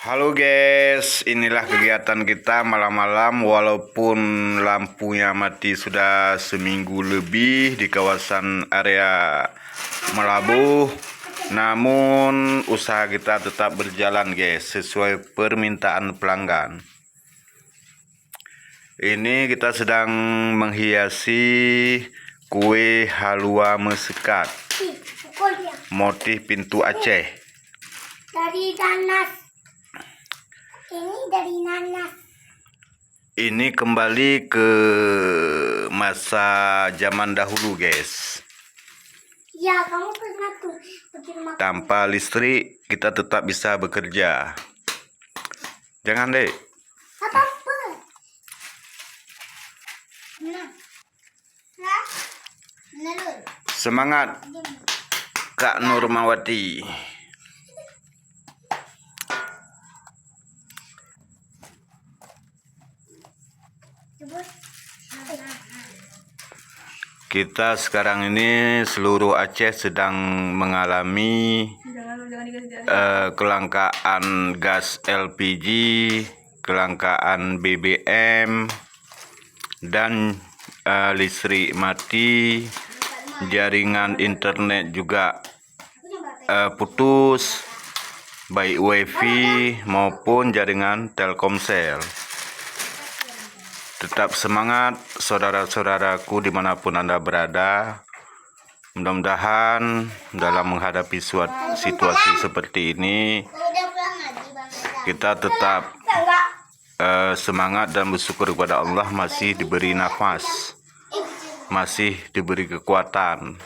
Halo guys, inilah kegiatan kita malam-malam. Walaupun lampunya mati sudah seminggu lebih di kawasan area Melabuh, namun usaha kita tetap berjalan guys, sesuai permintaan pelanggan. Ini kita sedang menghiasi kue halua mesekat motif pintu Aceh. Dari nanas. Ini dari nanas. Ini kembali ke masa zaman dahulu guys. Ya, kamu pernah tuh bikin makan. Tanpa listrik kita tetap bisa bekerja. Jangan deh. Apa? Nah. Semangat Kak Nurmawati. Kita sekarang ini seluruh Aceh sedang mengalami kelangkaan gas LPG, kelangkaan BBM, dan listrik mati, jaringan internet juga putus, baik wifi maupun jaringan Telkomsel. Tetap semangat saudara-saudaraku dimanapun Anda berada. Mudah-mudahan dalam menghadapi situasi seperti ini kita tetap semangat dan bersyukur kepada Allah, masih diberi nafas, masih diberi kekuatan,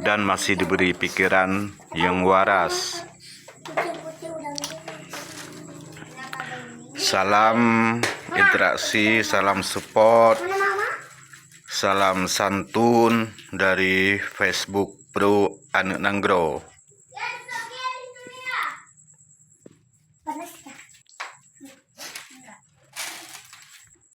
dan masih diberi pikiran yang waras. Salam interaksi, salam support, salam santun dari Facebook Pro Anu Nanggro.